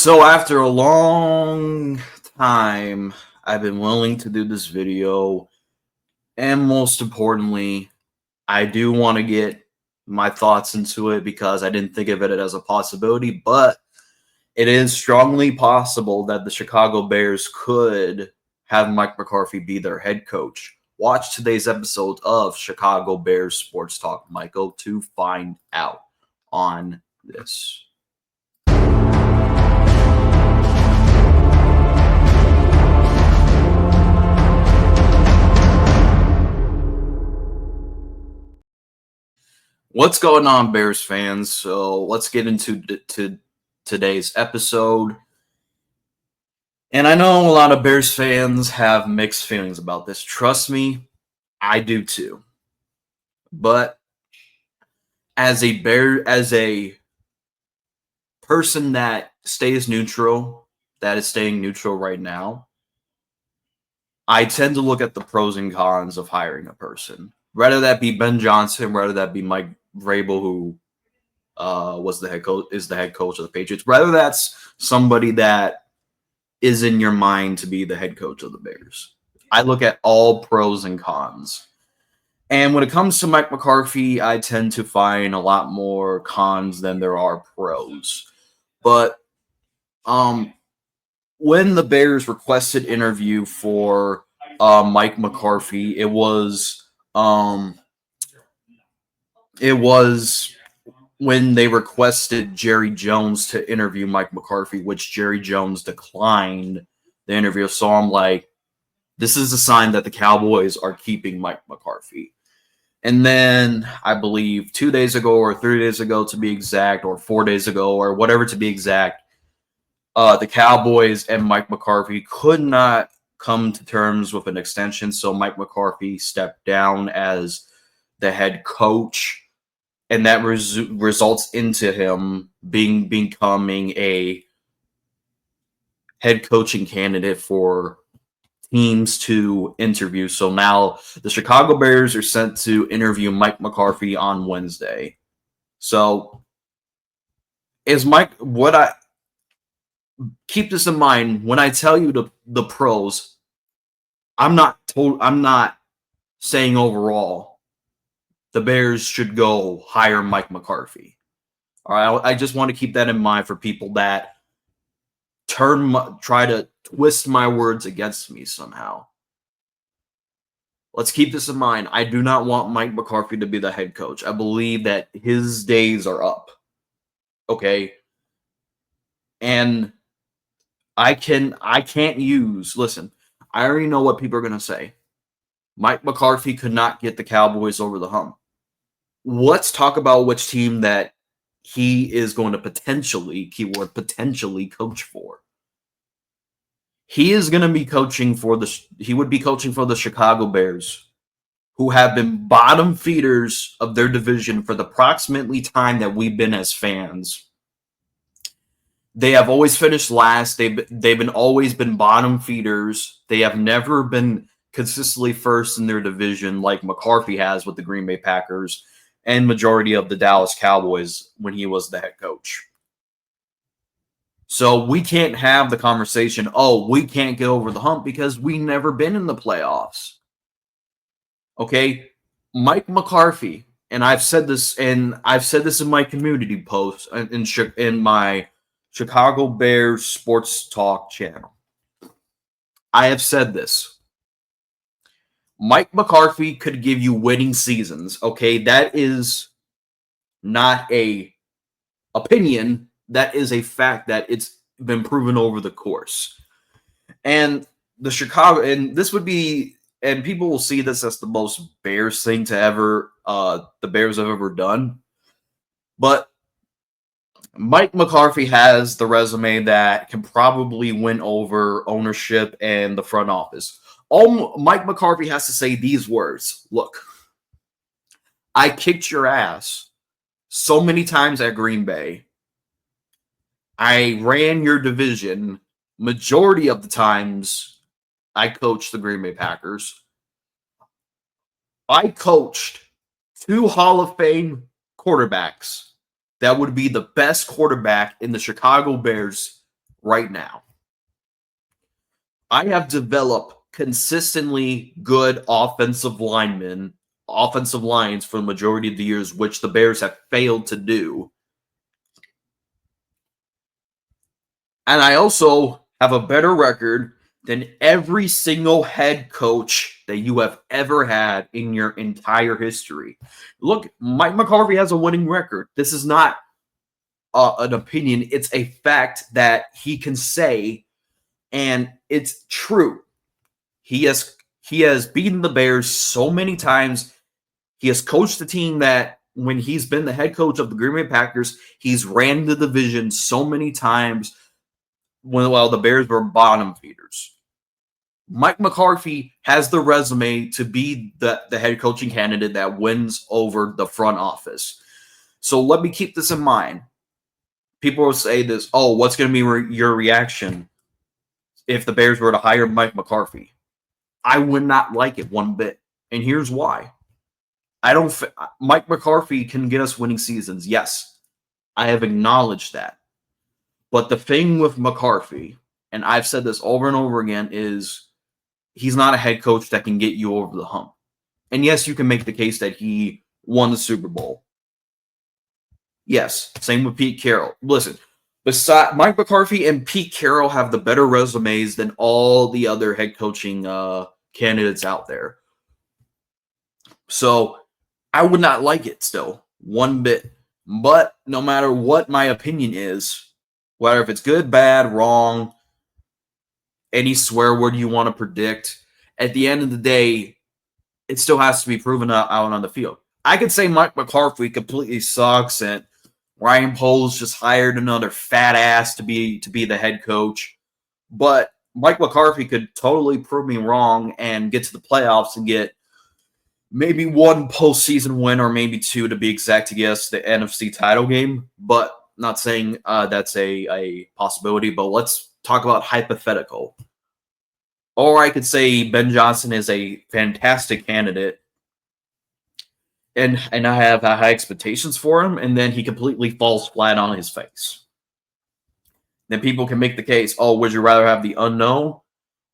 So after a long time, I've been willing to do this video, and most importantly, I do want to get my thoughts into it because I didn't think of it as a possibility, but it is strongly possible that the Chicago Bears could have Mike McCarthy be their head coach. Watch today's episode of Chicago Bears Sports Talk, Michael, to find out on this. What's going on, Bears fans? So let's get into today's episode. And I know a lot of Bears fans have mixed feelings about this. Trust me, I do too. But as a person that stays neutral, that is staying neutral right now, I tend to look at the pros and cons of hiring a person. Whether that be Ben Johnson, whether that be Mike Vrabel, who is the head coach of the Patriots, whether that's somebody that is in your mind to be the head coach of the Bears. I look at all pros and cons. And when it comes to Mike McCarthy, I tend to find a lot more cons than there are pros. But when the Bears requested interview for Mike McCarthy, it was when they requested Jerry Jones to interview Mike McCarthy, which Jerry Jones declined the interview. So I'm like, this is a sign that the Cowboys are keeping Mike McCarthy. And then I believe 2 days ago or 3 days ago to be exact, or 4 days ago or whatever to be exact, the Cowboys and Mike McCarthy could not come to terms with an extension. So Mike McCarthy stepped down as the head coach. And that results into him becoming a head coaching candidate for teams to interview. So now the Chicago Bears are sent to interview Mike McCarthy on Wednesday. So keep this in mind when I tell you the pros. I'm not saying overall the Bears should go hire Mike McCarthy. All right, I just want to keep that in mind for people that try to twist my words against me somehow. Let's keep this in mind. I do not want Mike McCarthy to be the head coach. I believe that his days are up. Okay? And I can't use, listen, I already know what people are going to say. Mike McCarthy could not get the Cowboys over the hump. Let's talk about which team that he is going to potentially, keyword potentially, coach for. He is going to be coaching for the Chicago Bears, who have been bottom feeders of their division for the approximately time that we've been as fans. They have always finished last. They've always been bottom feeders. They have never been consistently first in their division like McCarthy has with the Green Bay Packers and majority of the Dallas Cowboys when he was the head coach. So we can't have the conversation, oh, we can't get over the hump because we never been in the playoffs. Okay? Mike McCarthy, and I've said this in my community post in my Chicago Bears Sports Talk channel. I have said this. Mike McCarthy could give you winning seasons, okay? That is not a opinion. That is a fact that it's been proven over the course. And this would be, and people will see this as the most Bears thing to ever, the Bears have ever done. But Mike McCarthy has the resume that can probably win over ownership and the front office. All Mike McCarthy has to say these words. Look, I kicked your ass so many times at Green Bay. I ran your division. Majority of the times, I coached the Green Bay Packers. I coached 2 Hall of Fame quarterbacks that would be the best quarterback in the Chicago Bears right now. I have developed consistently good offensive lines for the majority of the years, which the Bears have failed to do. And I also have a better record than every single head coach that you have ever had in your entire history. Look, Mike McCarthy has a winning record. This is not an opinion. It's a fact that he can say, and it's true. He has beaten the Bears so many times. He has coached the team that when he's been the head coach of the Green Bay Packers, he's ran the division so many times while the Bears were bottom feeders. Mike McCarthy has the resume to be the head coaching candidate that wins over the front office. So let me keep this in mind. People will say this, oh, what's going to be your reaction if the Bears were to hire Mike McCarthy? I would not like it one bit. And here's why. Mike McCarthy can get us winning seasons. Yes, I have acknowledged that. But the thing with McCarthy, and I've said this over and over again, is he's not a head coach that can get you over the hump. And yes, you can make the case that he won the Super Bowl. Yes, same with Pete Carroll. Listen, Mike McCarthy and Pete Carroll have the better resumes than all the other head coaching candidates out there. So I would not like it still, one bit. But no matter what my opinion is, whether if it's good, bad, wrong, any swear word you want to predict, at the end of the day, it still has to be proven out on the field. I could say Mike McCarthy completely sucks and Ryan Poles just hired another fat ass to be the head coach. But Mike McCarthy could totally prove me wrong and get to the playoffs and get maybe one postseason win or maybe two to be exact to get us the NFC title game. But not saying that's a possibility, but let's talk about hypothetical. Or I could say Ben Johnson is a fantastic candidate and I have high expectations for him, and then he completely falls flat on his face. Then people can make the case, oh, would you rather have the unknown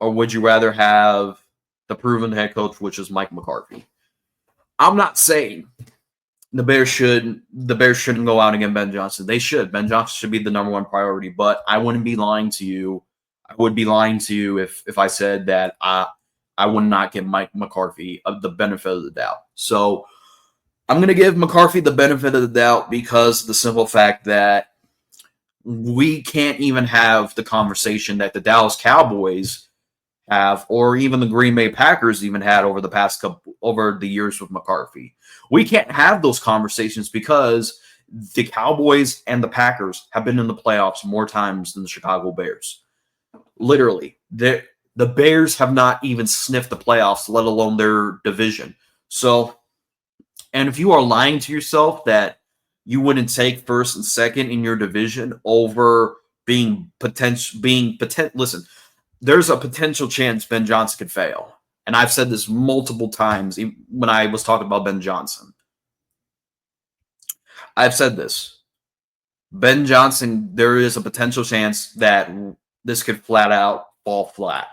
or would you rather have the proven head coach, which is Mike McCarthy? I'm not saying the Bears shouldn't go out and get Ben Johnson. They should. Ben Johnson should be the number one priority, but I wouldn't be lying to you. I would be lying to you if I said that I would not give Mike McCarthy the benefit of the doubt. So I'm going to give McCarthy the benefit of the doubt because of the simple fact that we can't even have the conversation that the Dallas Cowboys have, or even the Green Bay Packers even had over the years with McCarthy. We can't have those conversations because the Cowboys and the Packers have been in the playoffs more times than the Chicago Bears. Literally, the Bears have not even sniffed the playoffs, let alone their division. So, and if you are lying to yourself that you wouldn't take first and second in your division over listen, there's a potential chance Ben Johnson could fail. And I've said this multiple times when I was talking about Ben Johnson. I've said this. Ben Johnson, there is a potential chance that this could flat out fall flat.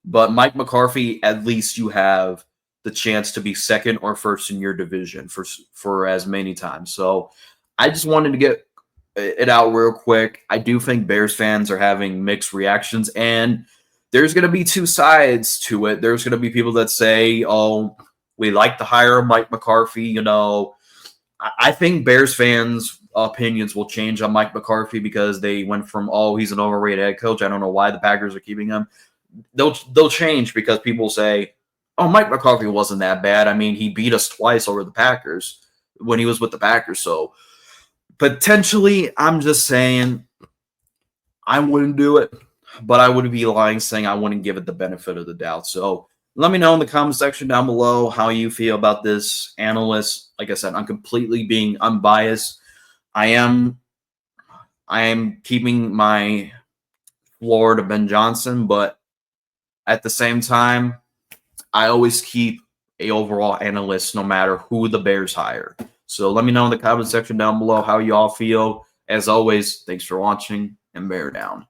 But Mike McCarthy, at least you have the chance to be second or first in your division for as many times. So I just wanted to get it out real quick. I do think Bears fans are having mixed reactions, and there's going to be two sides to it. There's going to be people that say, oh, we like to hire Mike McCarthy. I think Bears fans' opinions will change on Mike McCarthy because they went from, oh, he's an overrated head coach. I don't know why the Packers are keeping him. They'll change because people say, oh, Mike McCarthy wasn't that bad. I mean, he beat us twice over the Packers when he was with the Packers. So potentially, I'm just saying I wouldn't do it, but I would be lying saying I wouldn't give it the benefit of the doubt. So let me know in the comment section down below how you feel about this analyst. Like I said, I'm completely being unbiased. I am keeping my floor to Ben Johnson, but at the same time, I always keep a overall analyst no matter who the Bears hire. So let me know in the comment section down below how you all feel. As always, thanks for watching and bear down.